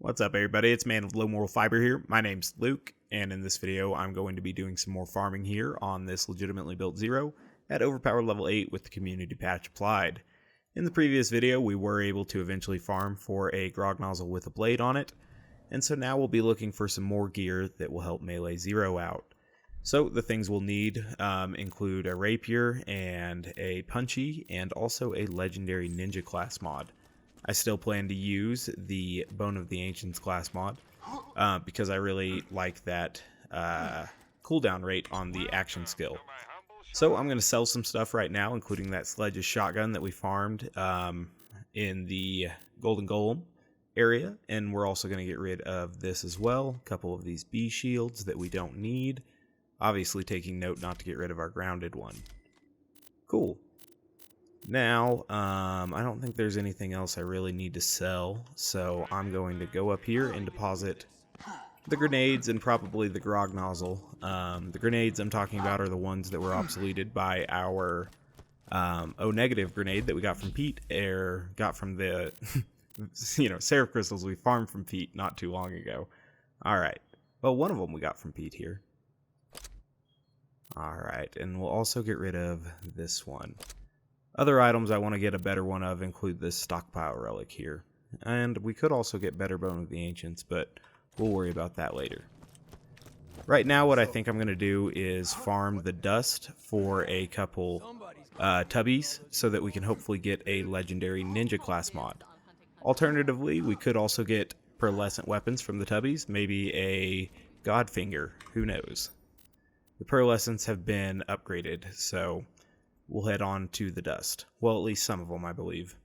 What's up, everybody? It's Man of Low Moral Fiber here. My name's Luke, and in this video I'm going to be doing some more farming here on this legitimately built Zero at overpowered level 8 with the community patch applied. In the previous video we were able to eventually farm for a grog nozzle with a blade on it, and so now we'll be looking for some more gear that will help melee Zero out. So the things we'll need include a rapier and a punchy and also a legendary ninja class mod. I still plan to use the Bone of the Ancients class mod because I really like that cooldown rate on the action skill. So I'm going to sell some stuff right now, including that Sledge's shotgun that we farmed in the Golden Golem area, and we're also going to get rid of this as well. A couple of these bee shields that we don't need. Obviously taking note not to get rid of our grounded one. Cool. Now, I don't think there's anything else I really need to sell, so I'm going to go up here and deposit the grenades and probably the grog nozzle. The grenades I'm talking about are the ones that were obsoleted by our O-negative grenade that we got from Pete, got from the, Seraph crystals we farmed from Pete not too long ago. Alright, well, one of them we got from Pete here. Alright, and we'll also get rid of this one. Other items I want to get a better one of include this stockpile relic here. And we could also get better Bone of the Ancients, but we'll worry about that later. Right now what I think I'm going to do is farm the dust for a couple Tubbies so that we can hopefully get a legendary ninja class mod. Alternatively, we could also get pearlescent weapons from the Tubbies, maybe a Godfinger, who knows. The pearlescents have been upgraded, so we'll head on to the dust. Well, at least some of them, I believe.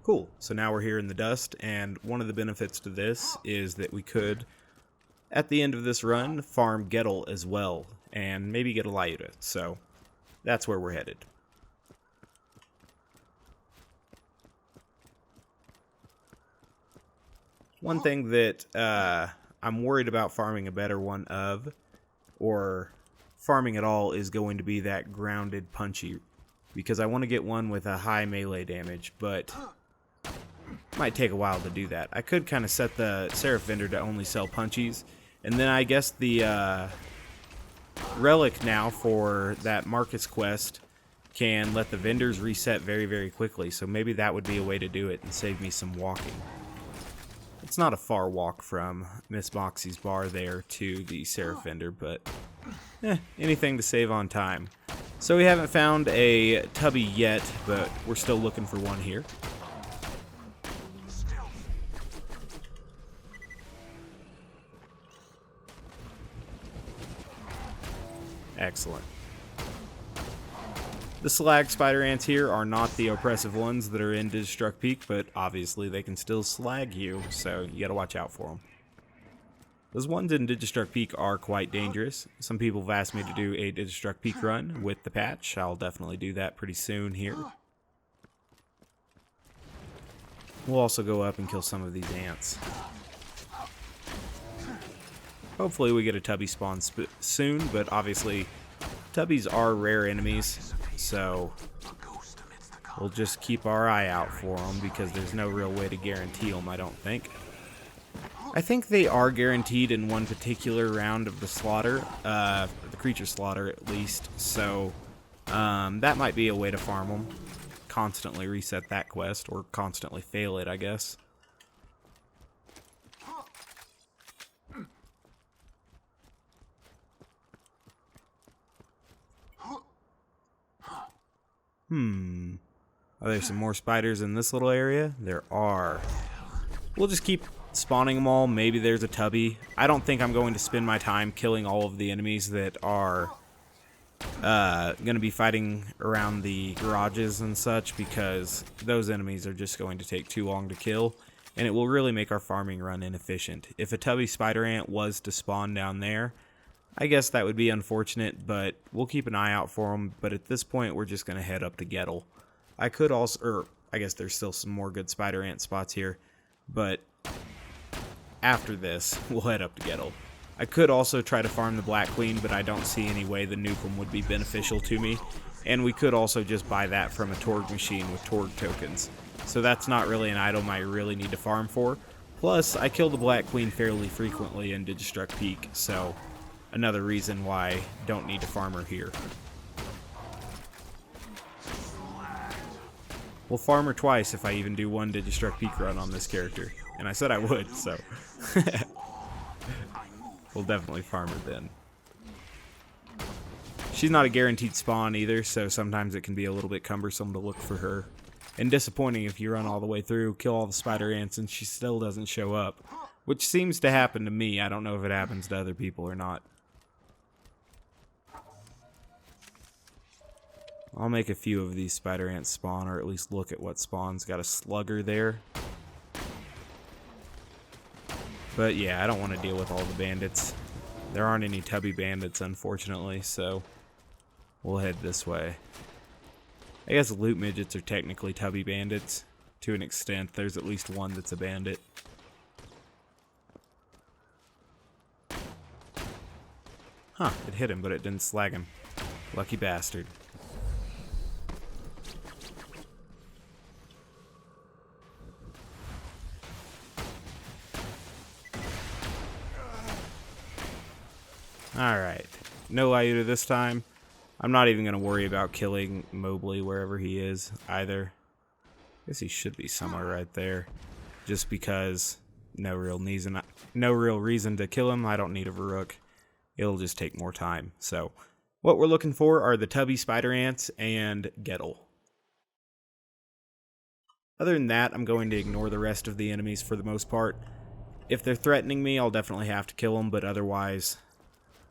Cool, so now we're here in the dust, and one of the benefits to this is that we could, at the end of this run, farm Gettle as well, and maybe get a Lyuda, so that's where we're headed. One thing that I'm worried about farming a better one of, or farming at all, is going to be that grounded punchy, because I want to get one with a high melee damage, but it might take a while to do that. I could kind of set the Seraph vendor to only sell punchies, and then I guess the relic now for that Marcus quest can let the vendors reset very, very quickly, so maybe that would be a way to do it and save me some walking. It's not a far walk from Miss Moxie's bar there to the Seraph vendor, but anything to save on time. So we haven't found a Tubby yet, but we're still looking for one here. Excellent. The slag spider ants here are not the oppressive ones that are in Digistruct Peak, but obviously they can still slag you, so you gotta watch out for them. Those ones in Digistruct Peak are quite dangerous. Some people have asked me to do a Digistruct Peak run with the patch. I'll definitely do that pretty soon here. We'll also go up and kill some of these ants. Hopefully we get a Tubby spawn soon, but obviously Tubbies are rare enemies, so we'll just keep our eye out for them because there's no real way to guarantee them, I don't think. I think they are guaranteed in one particular round of the slaughter, the creature slaughter at least, so that might be a way to farm them. Constantly reset that quest, or constantly fail it, I guess. Are there some more spiders in this little area? There are. We'll just keep spawning them all. Maybe there's a Tubby. I don't think I'm going to spend my time killing all of the enemies that are going to be fighting around the garages and such, because those enemies are just going to take too long to kill, and it will really make our farming run inefficient. If a Tubby spider ant was to spawn down there, I guess that would be unfortunate, but we'll keep an eye out for them. But at this point, we're just going to head up to Gettle. I could also, or I guess there's still some more good spider ant spots here, but after this, we'll head up to Gettle. I could also try to farm the Black Queen, but I don't see any way the Nukem would be beneficial to me, and we could also just buy that from a Torg machine with Torg tokens. so that's not really an item I really need to farm for. Plus, I kill the Black Queen fairly frequently in Digistruct Peak, so another reason why I don't need to farm her here. We'll farm her twice if I even do one Digistruct Peak run on this character, and I said I would, so we'll definitely farm her then. She's not a guaranteed spawn either, so sometimes it can be a little bit cumbersome to look for her. And disappointing if you run all the way through, kill all the spider ants, and she still doesn't show up. Which seems to happen to me. I don't know if it happens to other people or not. I'll make a few of these spider ants spawn, or at least look at what spawns. Got a slugger there. But yeah, I don't want to deal with all the bandits. There aren't any tubby bandits, unfortunately, so we'll head this way. I guess loot midgets are technically tubby bandits. To an extent, there's at least one that's a bandit. Huh, it hit him, but it didn't slag him. Lucky bastard. Alright, no Lyuda this time. I'm not even going to worry about killing Mobley wherever he is either. I guess he should be somewhere right there. Just because no real reason to kill him. I don't need a Varrook. It'll just take more time. So what we're looking for are the tubby spider ants and Gettle. Other than that, I'm going to ignore the rest of the enemies for the most part. If they're threatening me, I'll definitely have to kill them, but otherwise,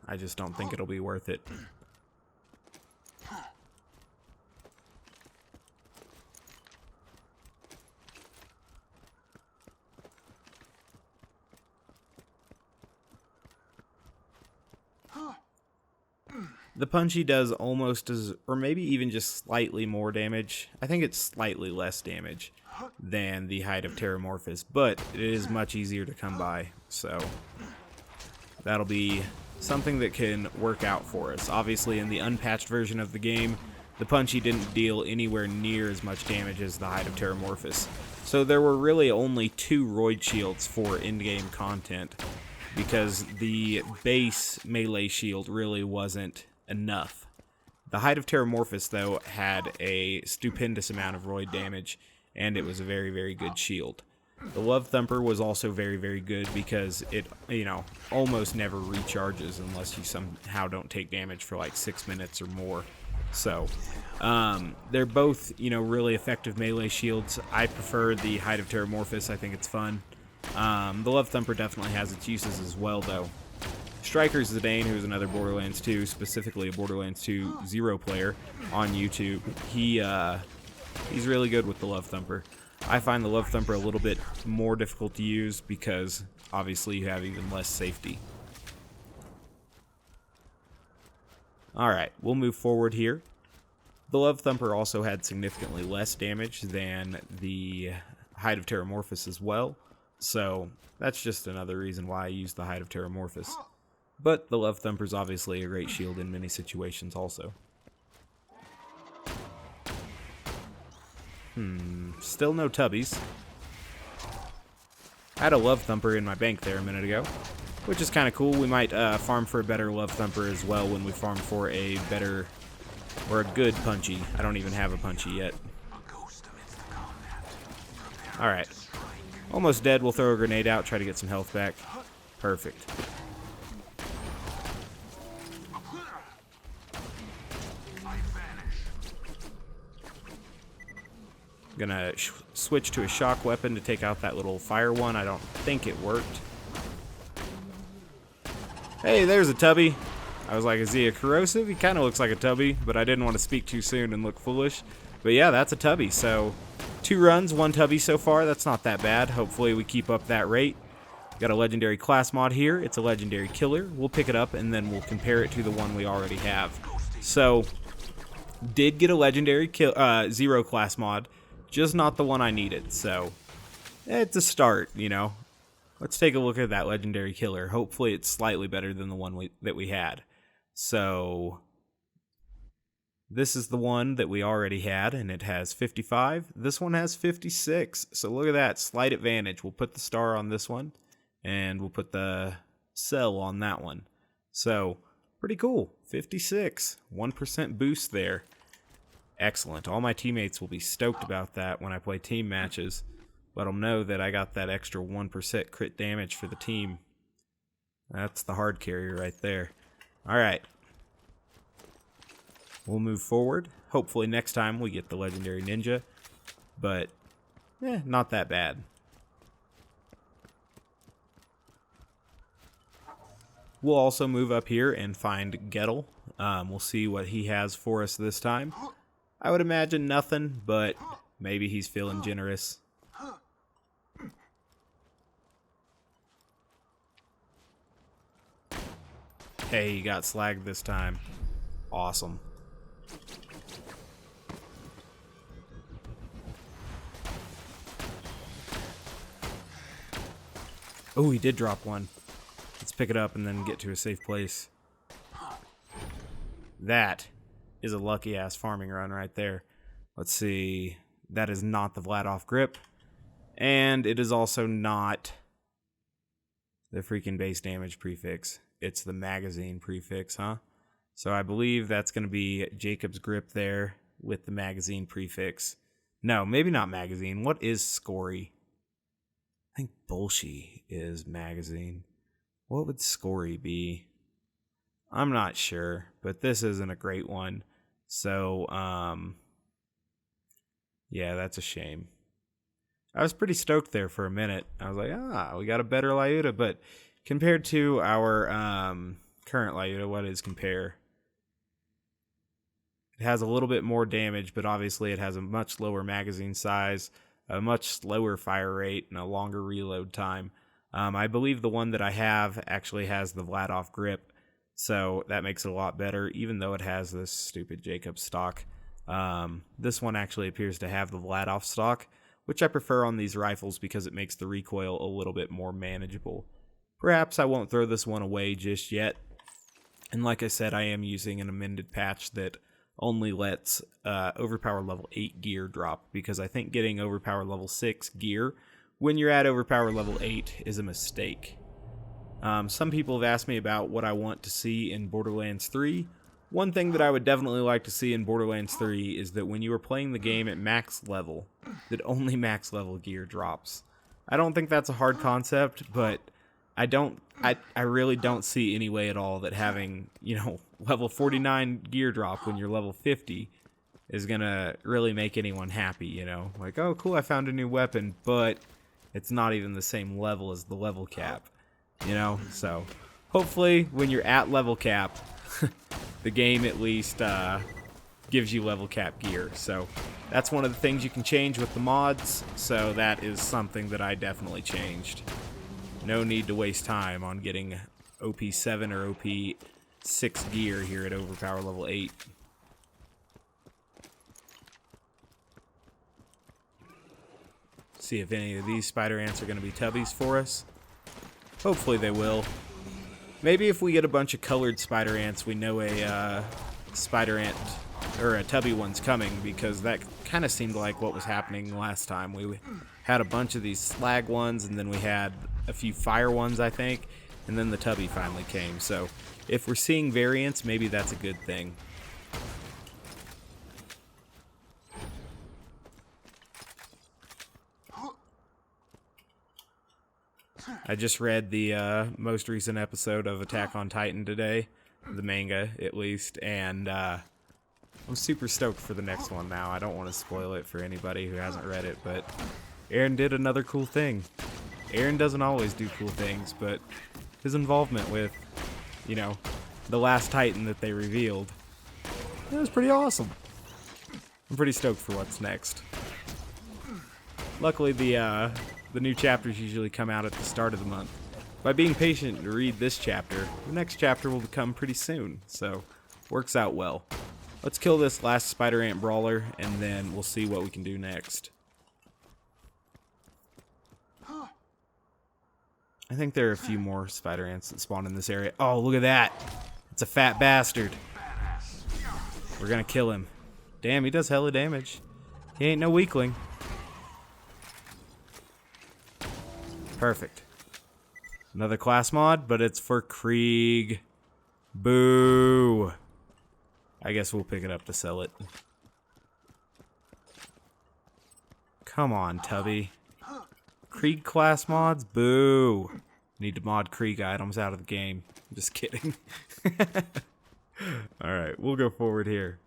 I just don't think it'll be worth it. The Punchy does almost as, or maybe even just slightly more damage. I think it's slightly less damage than the Hide of Terramorphous, but it is much easier to come by, so that'll be something that can work out for us. Obviously, in the unpatched version of the game, the Punchy didn't deal anywhere near as much damage as the Hide of Terramorphous. So there were really only 2 Roid Shields for in-game content, because the base melee shield really wasn't enough. The Hide of Terramorphous, though, had a stupendous amount of Roid damage, and it was a very, very good shield. The Love Thumper was also very, very good because it, almost never recharges unless you somehow don't take damage for like 6 minutes or more. So, they're both, really effective melee shields. I prefer the Hide of Terramorphous. I think it's fun. The Love Thumper definitely has its uses as well, though. Striker's Zidane, who's another Borderlands 2, specifically a Borderlands 2 Zero player on YouTube, he's really good with the Love Thumper. I find the Love Thumper a little bit more difficult to use because, obviously, you have even less safety. Alright, we'll move forward here. The Love Thumper also had significantly less damage than the Hide of Terramorphous as well, so that's just another reason why I use the Hide of Terramorphous. But the Love Thumper's obviously a great shield in many situations also. Still no Tubbies. I had a Love Thumper in my bank there a minute ago, which is kind of cool. We might farm for a better Love Thumper as well when we farm for a better, or a good Punchy. I don't even have a Punchy yet. Alright. Almost dead. We'll throw a grenade out, try to get some health back. Perfect. Gonna switch to a shock weapon to take out that little fire one. I don't think it worked. Hey, there's a Tubby. I was like, is he a corrosive? He kind of looks like a Tubby, but I didn't want to speak too soon and look foolish. But yeah, that's a Tubby. So 2 runs, 1 Tubby so far. That's not that bad. Hopefully we keep up that rate. Got a legendary class mod here. It's a legendary killer. We'll pick it up and then we'll compare it to the one we already have. So, did get a legendary Zero class mod. Just not the one I needed, so it's a start, Let's take a look at that legendary killer. Hopefully it's slightly better than the one that we had. So, This is the one that we already had, and it has 55. This one has 56. So look at that, slight advantage. We'll put the star on this one, and we'll put the cell on that one. So pretty cool. 56. 1% boost there. Excellent. All my teammates will be stoked about that when I play team matches. Let them know that I got that extra 1% crit damage for the team. That's the hard carry right there. Alright. We'll move forward. Hopefully next time we get the legendary ninja. But, not that bad. We'll also move up here and find Gettle. We'll see what he has for us this time. I would imagine nothing, but maybe he's feeling generous. Hey, he got slagged this time. Awesome. Oh, he did drop one. Let's pick it up and then get to a safe place. That is a lucky-ass farming run right there. Let's see. That is not the Vladof grip. And it is also not the freaking base damage prefix. It's the magazine prefix, huh? So I believe that's going to be Jacob's grip there with the magazine prefix. No, maybe not magazine. What is Scory? I think Bolshi is magazine. What would Scory be? I'm not sure, but this isn't a great one. So, yeah, that's a shame. I was pretty stoked there for a minute. I was like, we got a better Lyuda, but compared to our current Lyuda, what is compare? It has a little bit more damage, but obviously it has a much lower magazine size, a much slower fire rate, and a longer reload time. I believe the one that I have actually has the Vladof grip, so that makes it a lot better, even though it has this stupid Jacob stock. This one actually appears to have the Vladof stock, which I prefer on these rifles because it makes the recoil a little bit more manageable. Perhaps I won't throw this one away just yet. And like I said, I am using an amended patch that only lets overpower level 8 gear drop, because I think getting overpower level 6 gear when you're at overpower level 8 is a mistake. Some people have asked me about what I want to see in Borderlands 3. One thing that I would definitely like to see in Borderlands 3 is that when you are playing the game at max level, that only max level gear drops. I don't think that's a hard concept, but I really don't see any way at all that having, level 49 gear drop when you're level 50 is gonna really make anyone happy, Like, oh cool, I found a new weapon, but it's not even the same level as the level cap, So, hopefully, when you're at level cap, the game at least gives you level cap gear. So, that's one of the things you can change with the mods, so that is something that I definitely changed. No need to waste time on getting OP7 or OP6 gear here at overpower level 8. See if any of these spider ants are going to be tubbies for us. Hopefully they will. Maybe if we get a bunch of colored spider ants, we know a spider ant or a tubby one's coming, because that kind of seemed like what was happening last time. We had a bunch of these slag ones, and then we had a few fire ones, I think, and then the tubby finally came. So if we're seeing variants, maybe that's a good thing. I just read the most recent episode of Attack on Titan today, the manga at least, and I'm super stoked for the next one now. I don't want to spoil it for anybody who hasn't read it, but Eren did another cool thing. Eren doesn't always do cool things, but his involvement with, the last Titan that they revealed, it was pretty awesome. I'm pretty stoked for what's next. Luckily, the new chapters usually come out at the start of the month. By being patient to read this chapter, the next chapter will come pretty soon, so works out well. Let's kill this last spider ant brawler, and then we'll see what we can do next. I think there are a few more spider ants that spawn in this area. Oh, look at that! It's a fat bastard. We're gonna kill him. Damn, he does hella damage. He ain't no weakling. Perfect. Another class mod, but it's for Krieg. Boo. I guess we'll pick it up to sell it. Come on, Tubby. Krieg class mods? Boo. Need to mod Krieg items out of the game. I'm just kidding. Alright, we'll go forward here.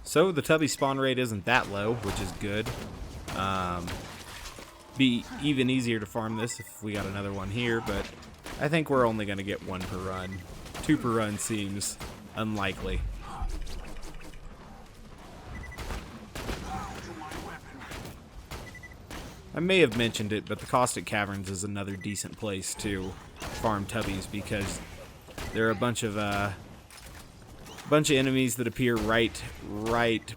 So the Tubby spawn rate isn't that low, which is good. Be even easier to farm this if we got another one here, but I think we're only going to get one per run. 2 per run seems unlikely. I may have mentioned it, but the Caustic Caverns is another decent place to farm Tubbies because there are a bunch of enemies that appear right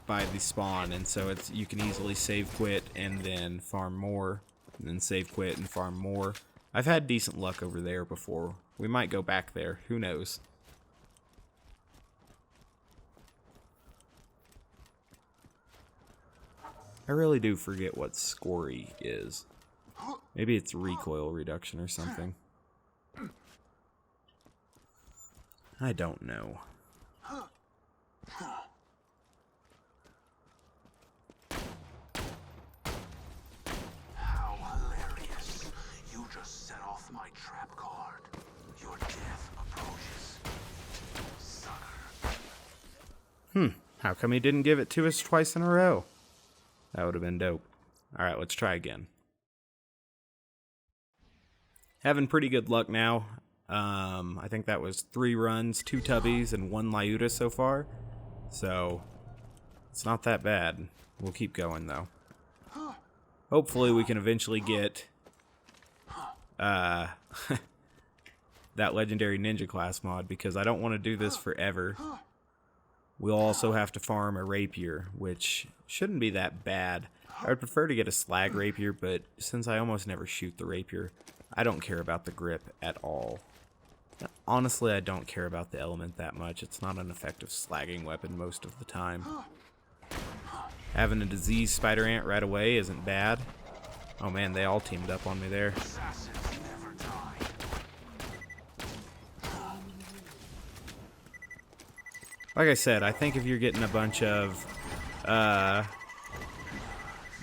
by the spawn, and so you can easily save quit and then farm more, and then save quit and farm more. I've had decent luck over there before. We might go back there. Who knows? I really do forget what scory is. Maybe it's recoil reduction or something. I don't know. How hilarious. You just set off my trap card. Your death approaches. Sucker. How come he didn't give it to us twice in a row? That would have been dope. Alright, let's try again. Having pretty good luck now. I think that was 3 runs, 2 Tubbies, and 1 Lyuda so far. So, it's not that bad. We'll keep going, though. Hopefully we can eventually get that legendary ninja class mod, because I don't want to do this forever. We'll also have to farm a rapier, which shouldn't be that bad. I would prefer to get a slag rapier, but since I almost never shoot the rapier, I don't care about the grip at all. Honestly, I don't care about the element that much. It's not an effective slagging weapon most of the time. Having a diseased spider ant right away isn't bad. Oh man, they all teamed up on me there. Like I said, I think if you're getting a bunch of,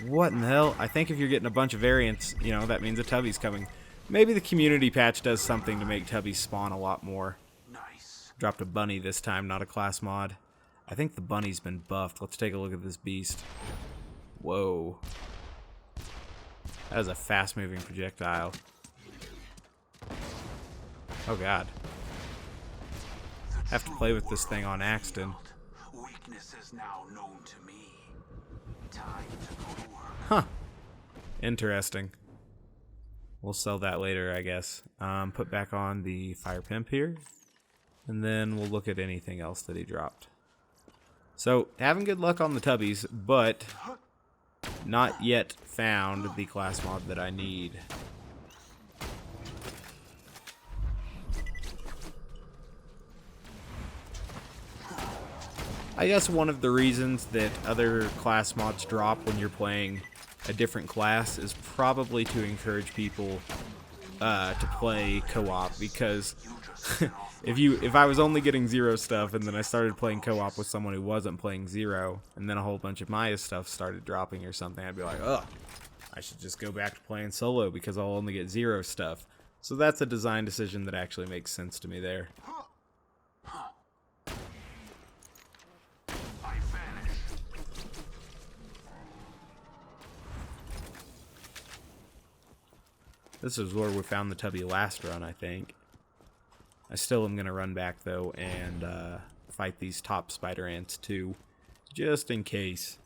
what in the hell? I think if you're getting a bunch of variants, you know, that means a Tubbie's coming. Maybe the community patch does something to make Tubbies spawn a lot more. Nice. Dropped a bunny this time, not a class mod. I think the bunny's been buffed. Let's take a look at this beast. Whoa. That is a fast-moving projectile. Oh god. Have to play with this thing on Axton. Weakness is now known to me. Time to go to work. Huh. Interesting. We'll sell that later, I guess. Put back on the fire pimp here. And then we'll look at anything else that he dropped. So, having good luck on the Tubbies, but not yet found the class mod that I need. I guess one of the reasons that other class mods drop when you're playing a different class is probably to encourage people to play co-op, because if I was only getting Zero stuff and then I started playing co-op with someone who wasn't playing Zero, and then a whole bunch of Maya stuff started dropping or something, I'd be like, ugh, I should just go back to playing solo because I'll only get Zero stuff. So that's a design decision that actually makes sense to me there. This is where we found the Tubby last run, I think. I still am going to run back, though, and fight these top spider ants, too. Just in case.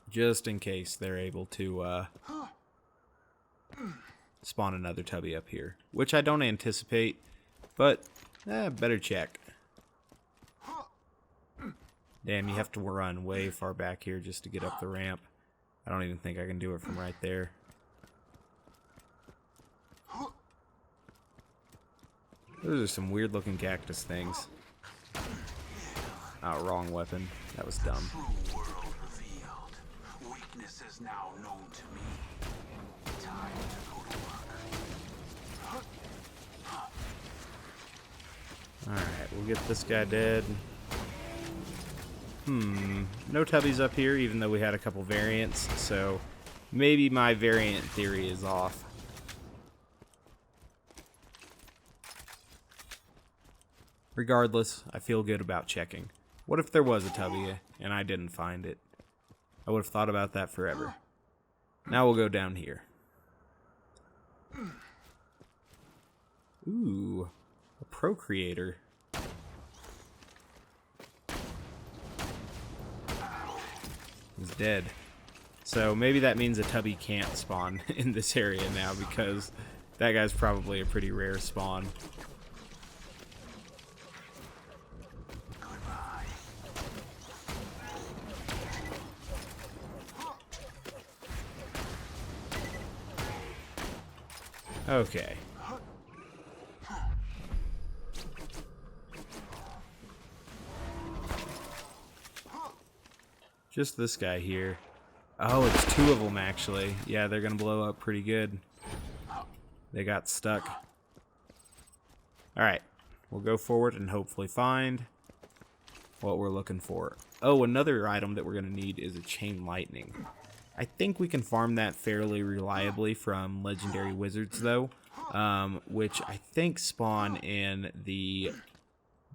Just in case they're able to spawn another Tubby up here. Which I don't anticipate, but better check. Damn, you have to run way far back here just to get up the ramp. I don't even think I can do it from right there. Those are some weird looking cactus things. Oh, wrong weapon. That was dumb. True world revealed. Weakness is now known to me. Time to go to work. Alright, we'll get this guy dead. No Tubbies up here, even though we had a couple variants, so maybe my variant theory is off. Regardless, I feel good about checking. What if there was a Tubbie and I didn't find it? I would have thought about that forever. Now we'll go down here. Ooh, a procreator. He's dead. So maybe that means a Tubbie can't spawn in this area now, because that guy's probably a pretty rare spawn. Okay. Just this guy here. Oh, it's two of them actually. Yeah, they're gonna blow up pretty good. They got stuck. Alright, we'll go forward and hopefully find what we're looking for. Oh, another item that we're gonna need is a chain lightning. I think we can farm that fairly reliably from legendary wizards though, which I think spawn in the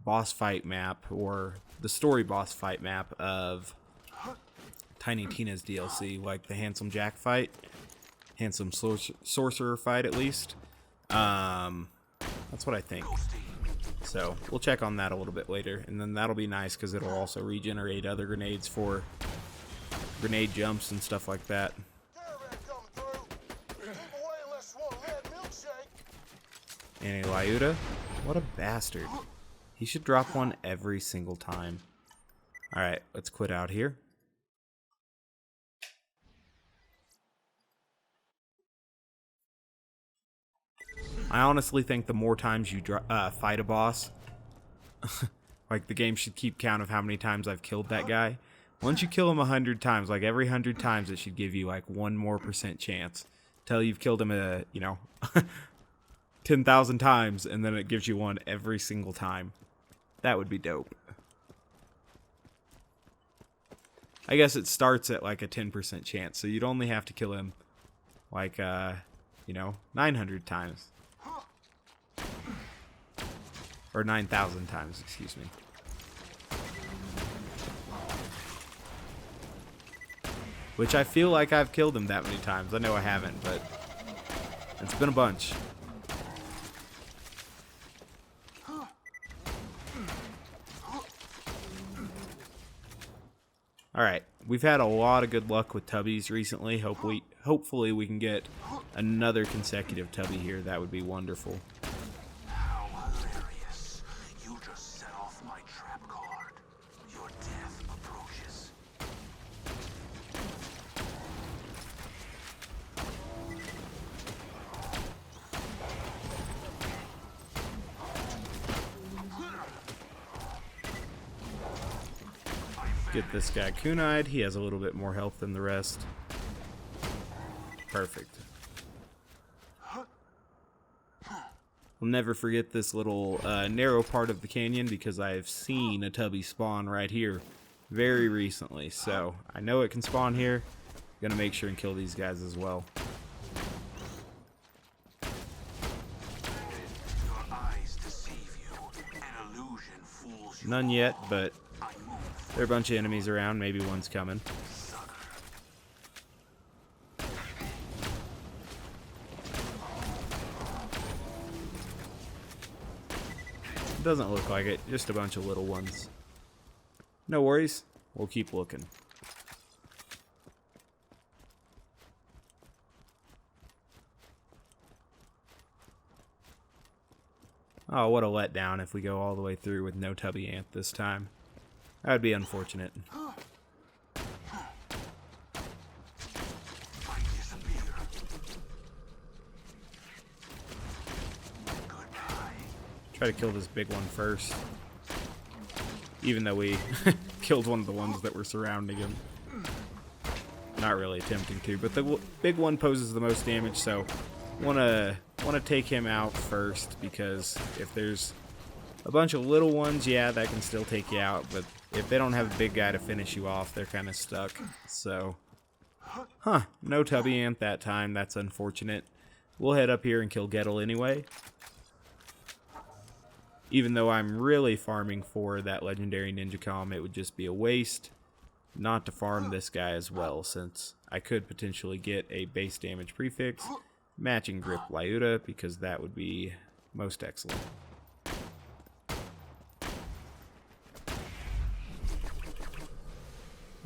boss fight map, or the story boss fight map of Tiny Tina's DLC, like the Handsome Jack fight, Handsome Sorcerer fight at least. That's what I think. So we'll check on that a little bit later, and then that'll be nice because it'll also regenerate other grenades for grenade jumps and stuff like that. And a Lyuda? What a bastard. He should drop one every single time. Alright, let's quit out here. I honestly think the more times you fight a boss, like the game should keep count of how many times I've killed that guy. Once you kill him 100 times, like every 100 times, it should give you like 1% more chance. Till you've killed him, 10,000 times, and then it gives you one every single time. That would be dope. I guess it starts at like a 10% chance, so you'd only have to kill him like, 900 times. Or 9,000 times, excuse me. Which I feel like I've killed him that many times. I know I haven't, but it's been a bunch. Alright, we've had a lot of good luck with Tubbies recently. Hopefully we can get another consecutive Tubbie here. That would be wonderful. How hilarious. You just set off my trap card. Your death approaches. Get this guy kunai'd. He has a little bit more health than the rest. Perfect. I'll never forget this little narrow part of the canyon because I've seen a Tubbie spawn right here very recently. So I know it can spawn here. Gonna make sure and kill these guys as well. Your eyes deceive you. An illusion fools you. None yet, but there are a bunch of enemies around. Maybe one's coming. Doesn't look like it. Just a bunch of little ones. No worries. We'll keep looking. Oh, what a letdown if we go all the way through with no Tubbie ant this time. That would be unfortunate. Try to kill this big one first. Even though we killed one of the ones that were surrounding him. Not really attempting to, but the big one poses the most damage, so wanna take him out first, because if there's a bunch of little ones, yeah, that can still take you out, but if they don't have a big guy to finish you off, they're kind of stuck. So, no Tubby Ant that time. That's unfortunate. We'll head up here and kill Gettle anyway. Even though I'm really farming for that legendary Ninja Com, it would just be a waste not to farm this guy as well, since I could potentially get a base damage prefix, matching grip Lyuda, because that would be most excellent.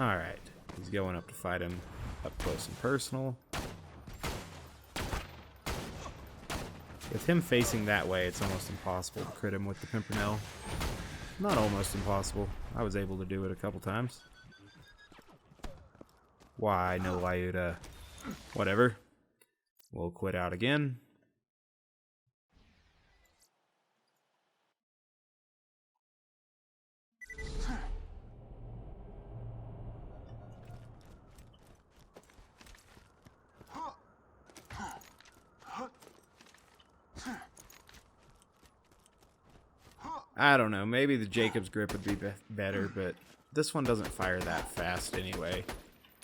Alright, he's going up to fight him up close and personal. With him facing that way, it's almost impossible to crit him with the Pimpernel. Not almost impossible. I was able to do it a couple times. Why, no Lyuda. Whatever. We'll quit out again. I don't know, maybe the Jacob's grip would be better, but this one doesn't fire that fast anyway.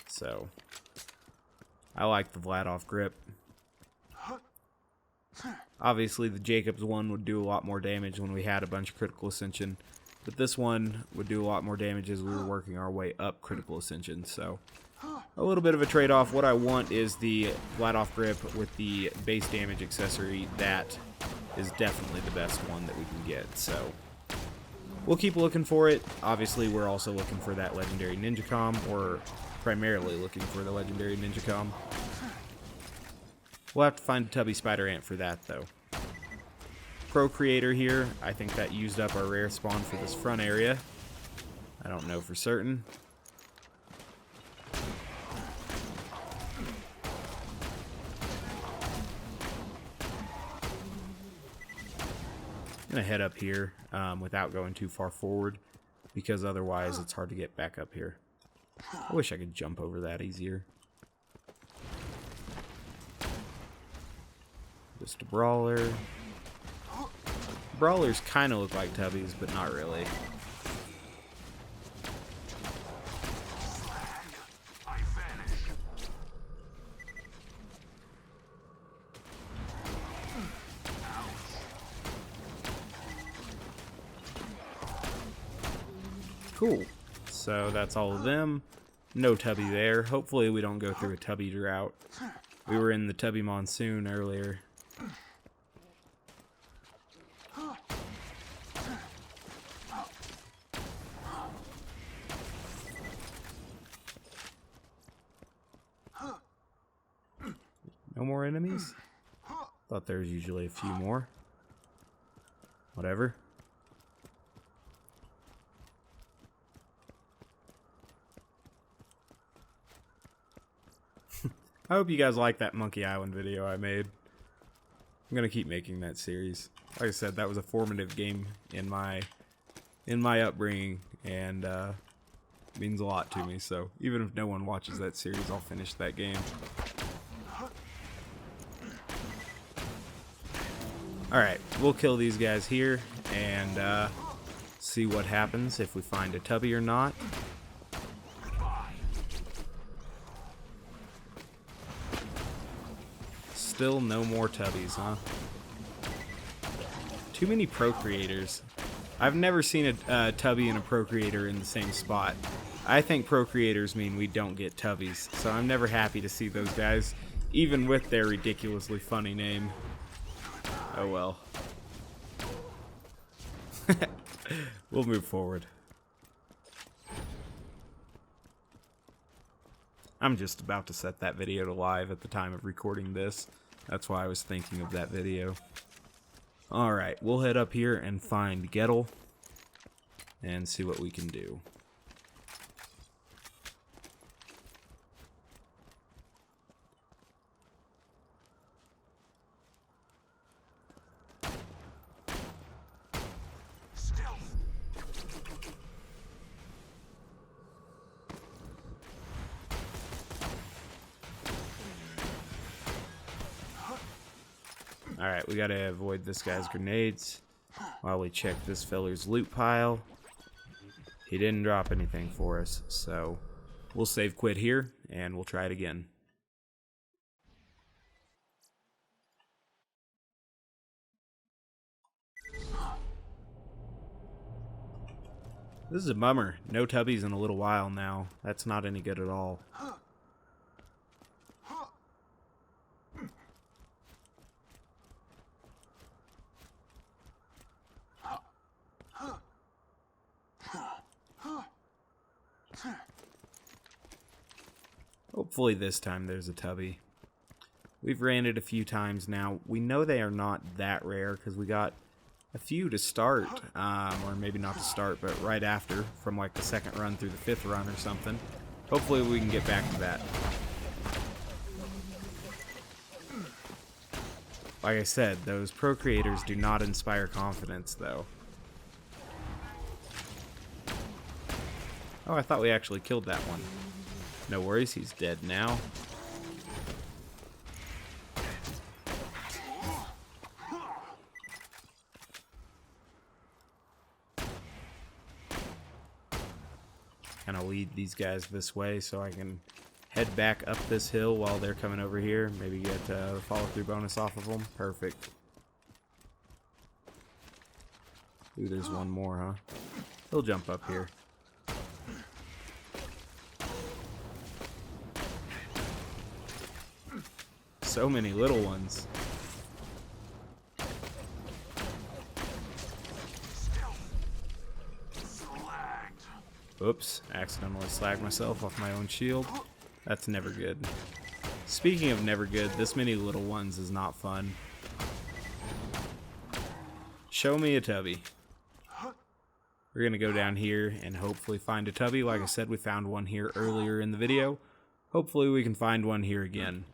So, I like the Vladof grip. Obviously, the Jacob's one would do a lot more damage when we had a bunch of critical ascension, but this one would do a lot more damage as we were working our way up critical ascension, so a little bit of a trade-off. What I want is the Vladof grip with the base damage accessory. That is definitely the best one that we can get, so we'll keep looking for it. Obviously, we're also looking for that legendary Ninja Com, or primarily looking for the legendary Ninja Com. We'll have to find a Tubby Spider Ant for that, though. Procreator here, I think that used up our rare spawn for this front area. I don't know for certain. I'm gonna head up here without going too far forward, because otherwise it's hard to get back up here. I wish I could jump over that easier. Just a brawler. Brawlers kind of look like Tubbies, but not really. Cool. So that's all of them. No Tubby there. Hopefully we don't go through a Tubby drought. We were in the Tubby monsoon earlier. No more enemies? Thought there was usually a few more. Whatever. I hope you guys like that Monkey Island video I made. I'm gonna keep making that series. Like I said, that was a formative game in my upbringing, and means a lot to me. So even if no one watches that series, I'll finish that game. All right, we'll kill these guys here and see what happens, if we find a Tubby or not. Still no more Tubbies, huh? Too many Procreators. I've never seen a Tubby and a Procreator in the same spot. I think Procreators mean we don't get Tubbies, so I'm never happy to see those guys, even with their ridiculously funny name. Oh well. We'll move forward. I'm just about to set that video to live at the time of recording this. That's why I was thinking of that video. Alright, we'll head up here and find Gettle and see what we can do. Alright, we gotta avoid this guy's grenades while we check this feller's loot pile. He didn't drop anything for us, so we'll save quit here and we'll try it again. This is a bummer. No Tubbies in a little while now. That's not any good at all. Hopefully this time there's a Tubby. We've ran it a few times now. We know they are not that rare because we got a few to start, or maybe not to start, but right after, from like the second run through the fifth run or something. Hopefully we can get back to that. Like I said, those procreators do not inspire confidence, though. Oh, I thought we actually killed that one. No worries, he's dead now. Kind of lead these guys this way so I can head back up this hill while they're coming over here. Maybe get the follow-through bonus off of them. Perfect. Ooh, there's one more, huh? He'll jump up here. So many little ones. Oops, accidentally slagged myself off my own shield. That's never good. Speaking of never good, this many little ones is not fun. Show me a Tubby. We're gonna go down here and hopefully find a Tubby. Like I said, we found one here earlier in the video. Hopefully we can find one here again.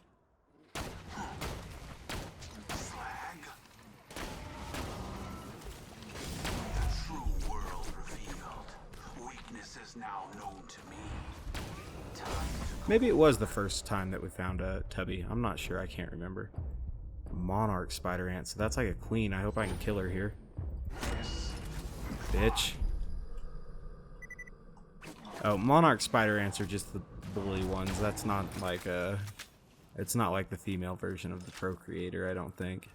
Maybe it was the first time that we found a Tubby. I'm not sure. I can't remember. Monarch spider ant. So that's like a queen. I hope I can kill her here. Bitch. Oh, monarch spider ants are just the bully ones. That's not like a... It's not like the female version of the procreator, I don't think.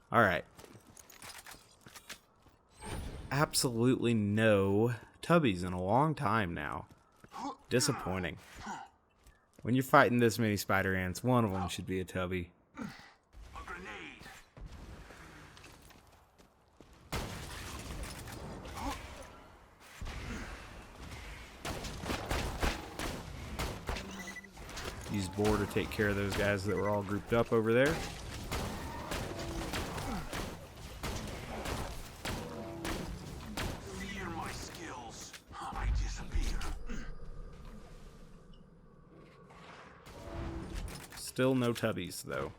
Alright. Absolutely no Tubbies in a long time now. Disappointing. When you're fighting this many spider ants, one of them should be a Tubby. A grenade. Use boar to take care of those guys that were all grouped up over there. Fear my skills. I disappear. Still no Tubbies, though.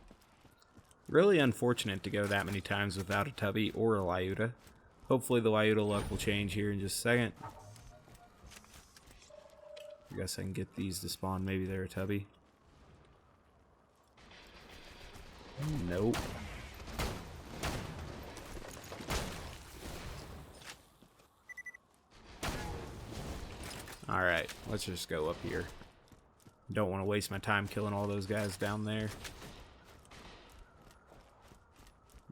Really unfortunate to go that many times without a Tubby or a Lyuda. Hopefully the Lyuda luck will change here in just a second. I guess I can get these to spawn. Maybe they're a Tubby. Nope. Alright, let's just go up here. Don't want to waste my time killing all those guys down there.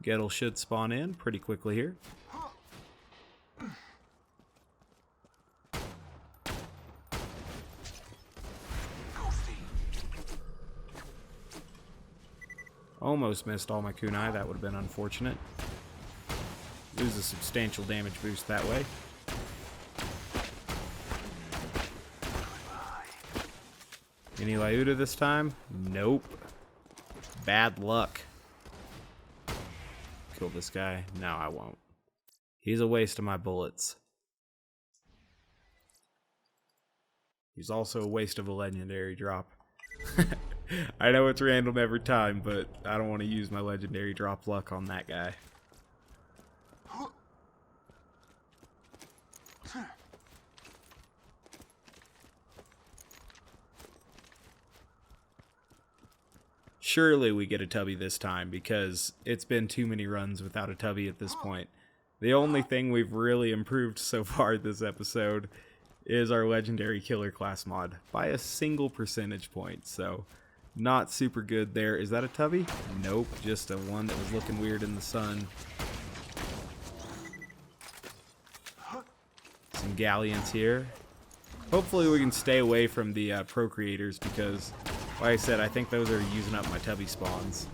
Gettle should spawn in pretty quickly here. Almost missed all my kunai. That would have been unfortunate. Lose a substantial damage boost that way. Any Lyuda this time? Nope. Bad luck. Kill this guy? No, I won't. He's a waste of my bullets. He's also a waste of a legendary drop. I know it's random every time, but I don't want to use my legendary drop luck on that guy. surely we get a Tubby this time, because it's been too many runs without a Tubby at this point. The only thing we've really improved so far this episode is our legendary killer class mod by a single percentage point, so not super good there. Is that a Tubby? Nope, just a one that was looking weird in the sun. Some galleons here. Hopefully we can stay away from the procreators, because like I said, I think those are using up my Tubby spawns.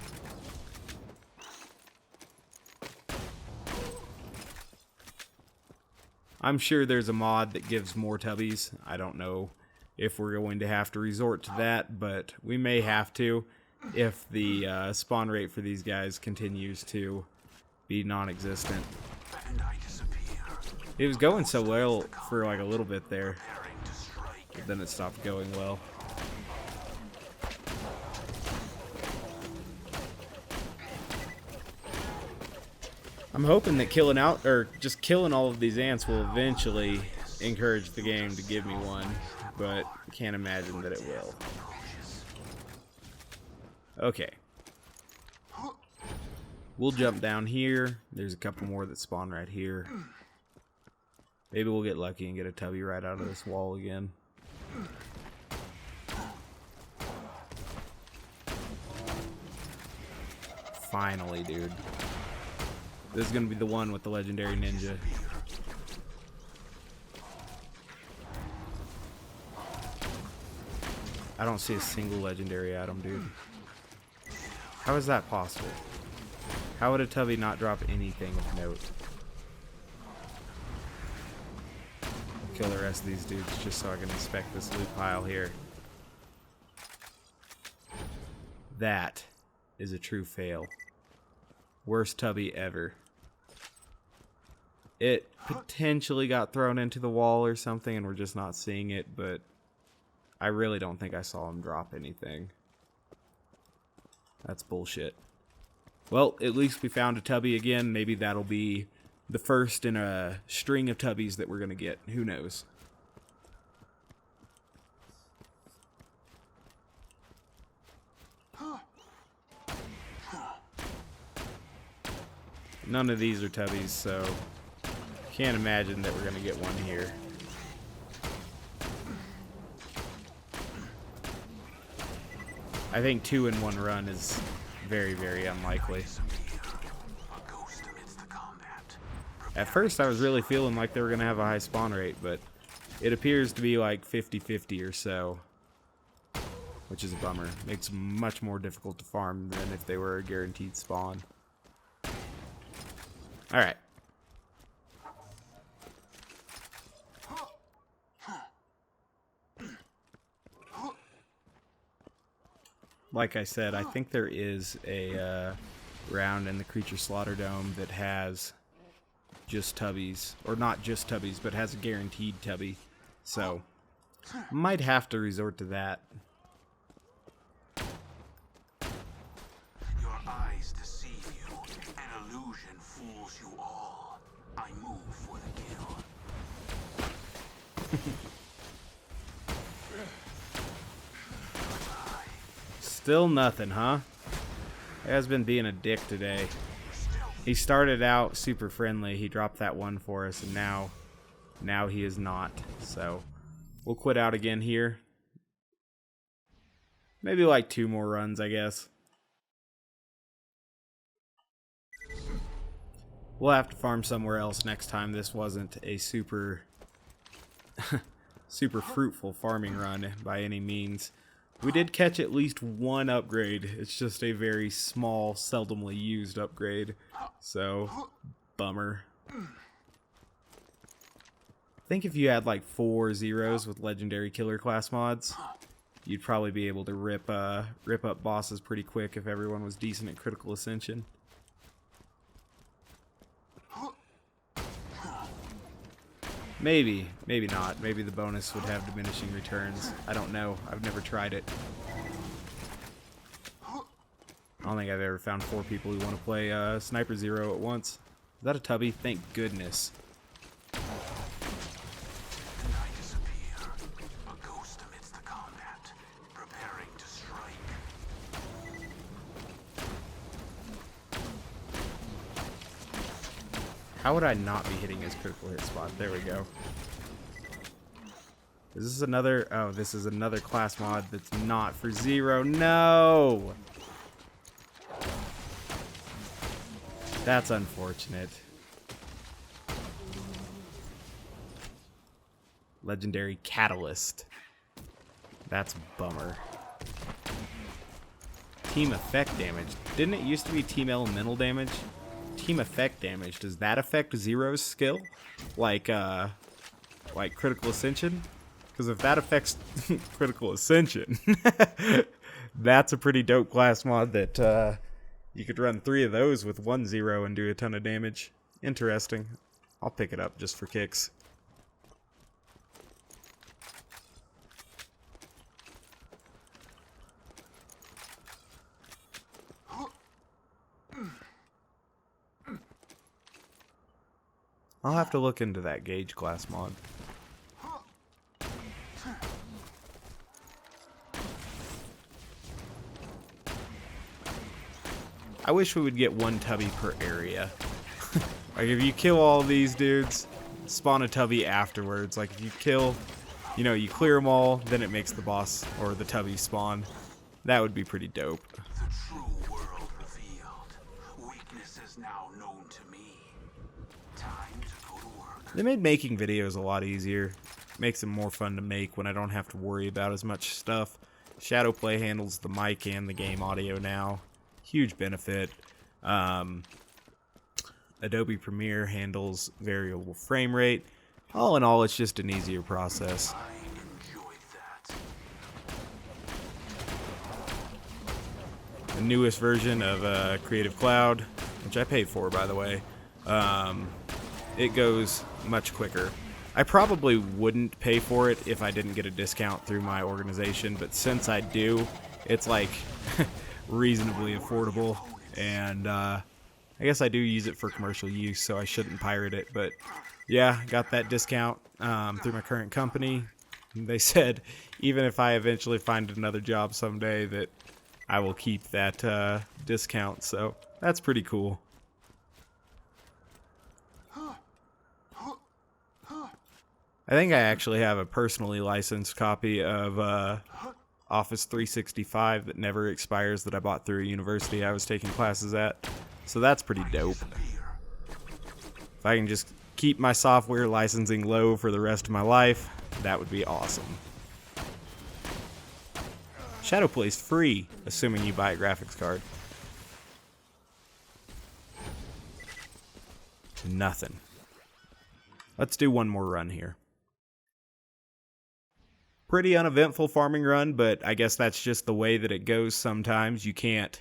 I'm sure there's a mod that gives more Tubbies. I don't know if we're going to have to resort to that, but we may have to if the spawn rate for these guys continues to be non-existent. It was going so well for like a little bit there, but then it stopped going well. I'm hoping that killing out, or just killing all of these ants, will eventually encourage the game to give me one, but can't imagine that it will. Okay. We'll jump down here. There's a couple more that spawn right here. Maybe we'll get lucky and get a Tubby right out of this wall again. Finally, dude. This is going to be the one with the legendary ninja. I don't see a single legendary item, dude. How is that possible? How would a Tubby not drop anything of note? I'll kill the rest of these dudes just so I can inspect this loot pile here. That is a true fail. Worst Tubby ever. It potentially got thrown into the wall or something and we're just not seeing it, but I really don't think I saw him drop anything. That's bullshit. Well, at least we found a Tubby again. Maybe that'll be the first in a string of Tubbies that we're going to get. Who knows? None of these are Tubbies, so can't imagine that we're going to get one here. I think 2 in one run is very, very unlikely. At first I was really feeling like they were going to have a high spawn rate, but it appears to be like 50-50 or so, which is a bummer. Makes it much more difficult to farm than if they were a guaranteed spawn. Alright. Like I said, I think there is a round in the Creature Slaughter Dome that has just Tubbies. Or not just Tubbies, but has a guaranteed Tubby. So, might have to resort to that. Your eyes deceive you. An illusion fools you all. I move for the kill. Still nothing, huh? He has been being a dick today. He started out super friendly. He dropped that one for us, and now he is not. So we'll quit out again here. Maybe like 2 more runs, I guess. We'll have to farm somewhere else next time. This wasn't a super super fruitful farming run by any means. We did catch at least one upgrade. It's just a very small, seldomly used upgrade. So, bummer. I think if you had like 4 zeros with legendary killer class mods, you'd probably be able to rip up bosses pretty quick if everyone was decent at critical ascension. Maybe, maybe not. Maybe the bonus would have diminishing returns. I don't know. I've never tried it. I don't think I've ever found 4 people who want to play Sniper Zero at once. Is that a Tubby? Thank goodness. How would I not be hitting his critical hit spot? There we go. Is this another... Oh, this is another class mod that's not for Zero. No! That's unfortunate. Legendary Catalyst. That's a bummer. Team effect damage. Didn't it used to be team elemental damage? Team effect damage. Does that affect Zero's skill? Like Critical Ascension? Because if that affects Critical Ascension, that's a pretty dope class mod that you could run 3 of those with 1 Zero and do a ton of damage. Interesting. I'll pick it up just for kicks. I'll have to look into that gauge class mod. I wish we would get 1 Tubby per area. Like if you kill all these dudes, spawn a Tubby afterwards. Like if you kill, you know, you clear them all, then it makes the boss or the Tubby spawn. That would be pretty dope. The true world revealed. Weakness is now known to me. Time to go to work. They made making videos a lot easier. Makes them more fun to make when I don't have to worry about as much stuff. Shadowplay handles the mic and the game audio now. Huge benefit. Adobe Premiere handles variable frame rate. All in all, it's just an easier process. I enjoyed that. The newest version of Creative Cloud, which I paid for, by the way, it goes much quicker. I probably wouldn't pay for it if I didn't get a discount through my organization, but since I do, it's like reasonably affordable, and I guess I do use it for commercial use, so I shouldn't pirate it. But yeah, got that discount through my current company. They said even if I eventually find another job someday that I will keep that discount, so that's pretty cool. I think I actually have a personally licensed copy of Office 365 that never expires that I bought through a university I was taking classes at. So that's pretty dope. If I can just keep my software licensing low for the rest of my life, that would be awesome. Shadowplay's free, assuming you buy a graphics card. Nothing. Let's do one more run here. Pretty uneventful farming run, but I guess that's just the way that it goes sometimes. You can't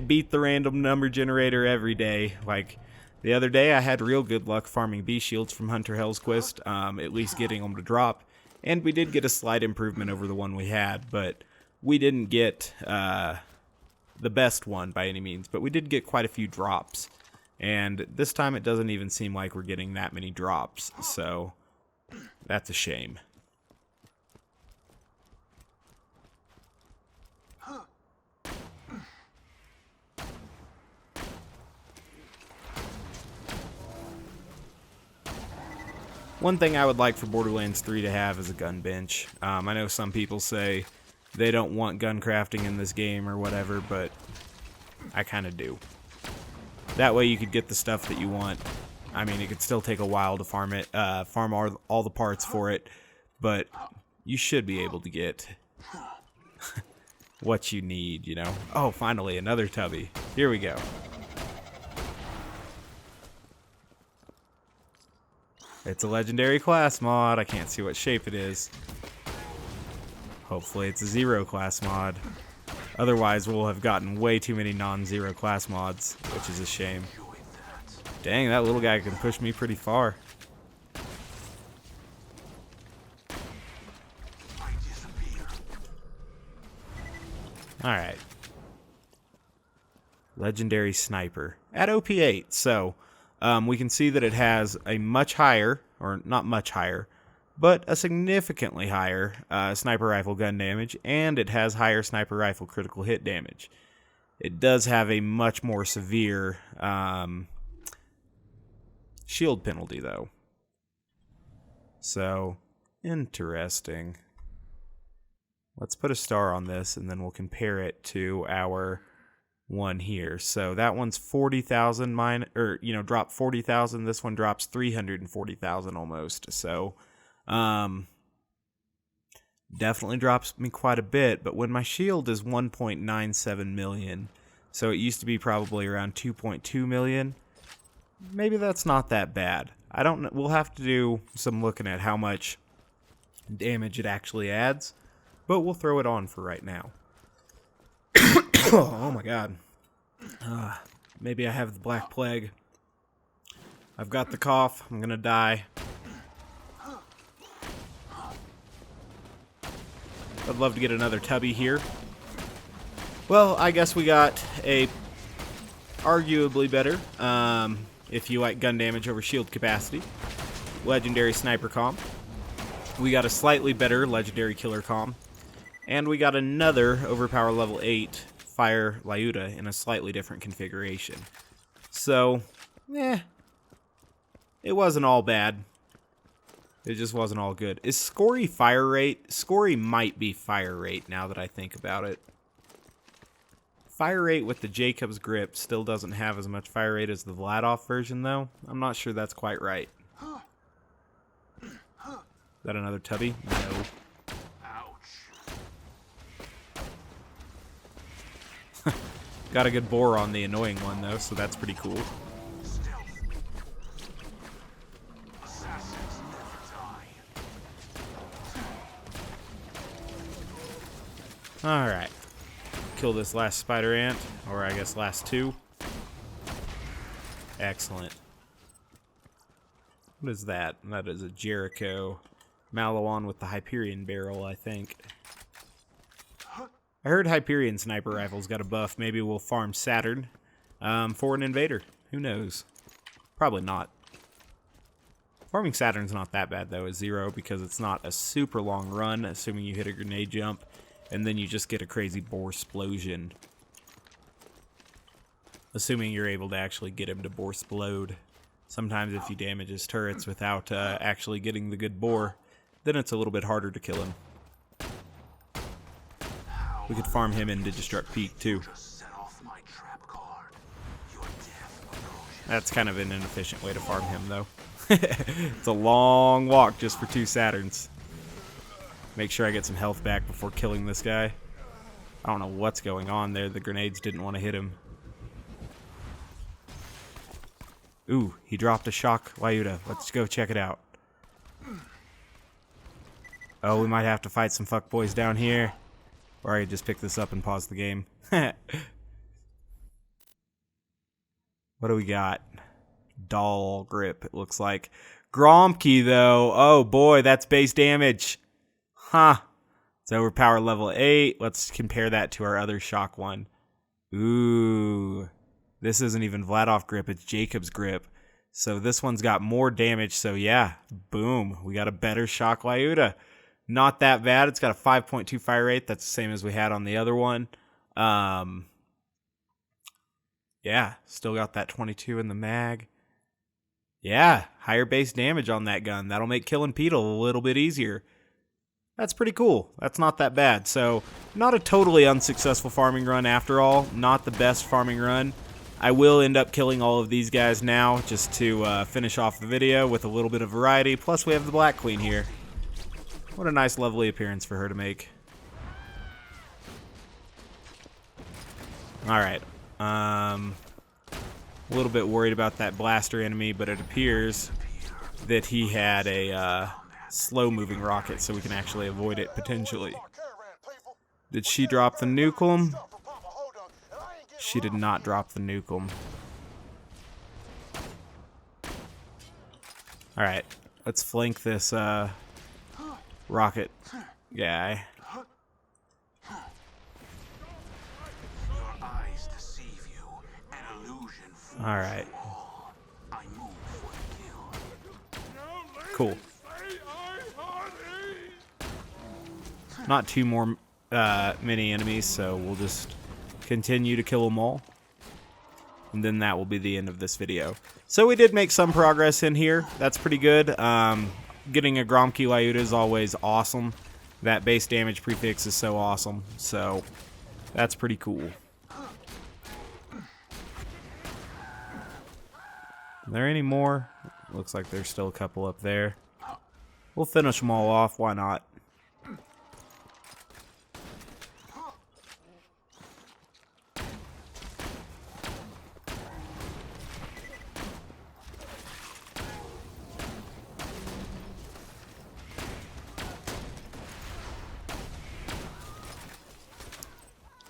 beat the random number generator every day. Like the other day I had real good luck farming bee shields from Hunter Hell's Quest, at least getting them to drop, and we did get a slight improvement over the one we had, but we didn't get the best one by any means, but we did get quite a few drops, and this time it doesn't even seem like we're getting that many drops, so that's a shame. One thing I would like for Borderlands 3 to have is a gun bench. I know some people say they don't want gun crafting in this game or whatever, but I kind of do. That way you could get the stuff that you want. I mean, it could still take a while to farm it, farm all the parts for it, but you should be able to get what you need, you know? Oh, finally, another Tubby. Here we go. It's a legendary class mod. I can't see what shape it is. Hopefully it's a Zero class mod. Otherwise we'll have gotten way too many non-Zero class mods, which is a shame. Dang, that little guy can push me pretty far. Alright. Legendary Sniper. At OP8, so we can see that it has a much higher, or not much higher, but a significantly higher sniper rifle gun damage, and it has higher sniper rifle critical hit damage. It does have a much more severe shield penalty, though. So, interesting. Let's put a star on this, and then we'll compare it to our one here. So that one's 40,000 drop 40,000. This one drops 340,000 almost. So, definitely drops me quite a bit. But when my shield is 1.97 million, so it used to be probably around 2.2 million. Maybe that's not that bad. I don't know. We'll have to do some looking at how much damage it actually adds, but we'll throw it on for right now. Oh my god. Maybe I have the Black Plague. I've got the cough. I'm gonna die. I'd love to get another Tubby here. Well, I guess we got a arguably better, if you like gun damage over shield capacity, legendary sniper comm. We got a slightly better legendary killer comm. And we got another overpower level 8 fire Lyuda in a slightly different configuration. So, it wasn't all bad. It just wasn't all good. Is Scory fire rate? Scory might be fire rate now that I think about it. Fire rate with the Jacob's grip still doesn't have as much fire rate as the Vladof version, though. I'm not sure that's quite right. Is that another Tubby? No. Got a good bore on the annoying one, though, so that's pretty cool. Alright. Kill this last spider ant, or I guess last two. Excellent. What is that? That is a Jericho Malawan with the Hyperion barrel, I think. I heard Hyperion sniper rifles got a buff. Maybe we'll farm Saturn for an invader. Who knows? Probably not. Farming Saturn's not that bad, though, at 0, because it's not a super long run, assuming you hit a grenade jump, and then you just get a crazy bore explosion. Assuming you're able to actually get him to bore explode. Sometimes if you damage his turrets without actually getting the good bore, then it's a little bit harder to kill him. We could farm him into Destruct Peak, too. That's kind of an inefficient way to farm him, though. It's a long walk just for 2 Saturns. Make sure I get some health back before killing this guy. I don't know what's going on there. The grenades didn't want to hit him. Ooh, he dropped a shock Lyuda. Let's go check it out. Oh, we might have to fight some fuckboys down here. Or I could just pick this up and pause the game. What do we got? Doll grip, it looks like. Gromke, though. Oh, boy, that's base damage. Huh. It's overpower level 8. Let's compare that to our other shock one. Ooh. This isn't even Vladof grip, it's Jacob's grip. So this one's got more damage, so yeah. Boom. We got a better shock Lyuda. Not that bad. It's got a 5.2 fire rate. That's the same as we had on the other one. Yeah, still got that 22 in the mag. Yeah, higher base damage on that gun. That'll make killing Pete a little bit easier. That's pretty cool. That's not that bad. So, not a totally unsuccessful farming run after all. Not the best farming run. I will end up killing all of these guys now just to finish off the video with a little bit of variety. Plus, we have the Black Queen here. What a nice, lovely appearance for her to make. Alright. A little bit worried about that blaster enemy, but it appears that he had a slow-moving rocket, so we can actually avoid it, potentially. Did she drop the nukem? She did not drop the nukem. Alright. Let's flank this, rocket guy. Alright. Cool. Not too more many enemies, so we'll just continue to kill them all. and then that will be the end of this video. So we did make some progress in here. That's pretty good. Getting a Gromkey Lyuda is always awesome. That base damage prefix is so awesome. So that's pretty cool. Are there any more? Looks like there's still a couple up there. We'll finish them all off. Why not?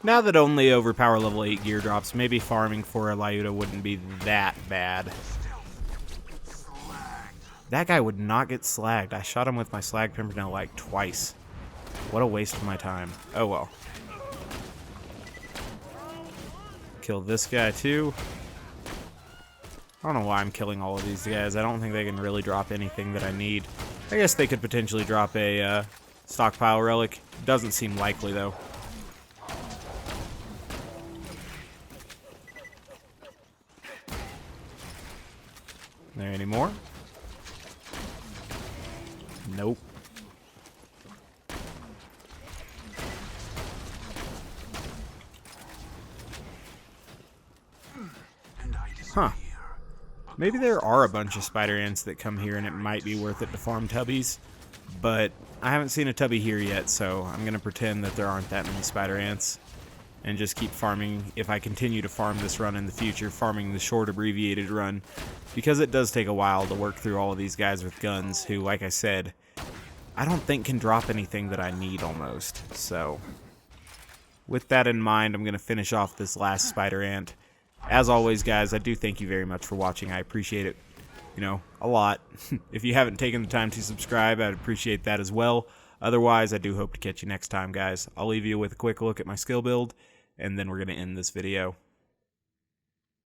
Now that only overpower level 8 gear drops, maybe farming for a Lyuda wouldn't be that bad. That guy would not get slagged. I shot him with my slag pimpernel like twice. What a waste of my time. Oh well. Kill this guy too. I don't know why I'm killing all of these guys. I don't think they can really drop anything that I need. I guess they could potentially drop a stockpile relic. Doesn't seem likely though. There any more? Nope. Huh. Maybe there are a bunch of spider ants that come here and it might be worth it to farm tubbies, but I haven't seen a tubby here yet, so I'm going to pretend that there aren't that many spider ants and just keep farming. If I continue to farm this run in the future, farming the short abbreviated run, because it does take a while to work through all of these guys with guns who, like I said, I don't think can drop anything that I need almost. So with that in mind, I'm going to finish off this last spider ant. As always, guys, I do thank you very much for watching. I appreciate it, a lot. If you haven't taken the time to subscribe, I'd appreciate that as well. Otherwise, I do hope to catch you next time, guys. I'll leave you with a quick look at my skill build, and then we're going to end this video.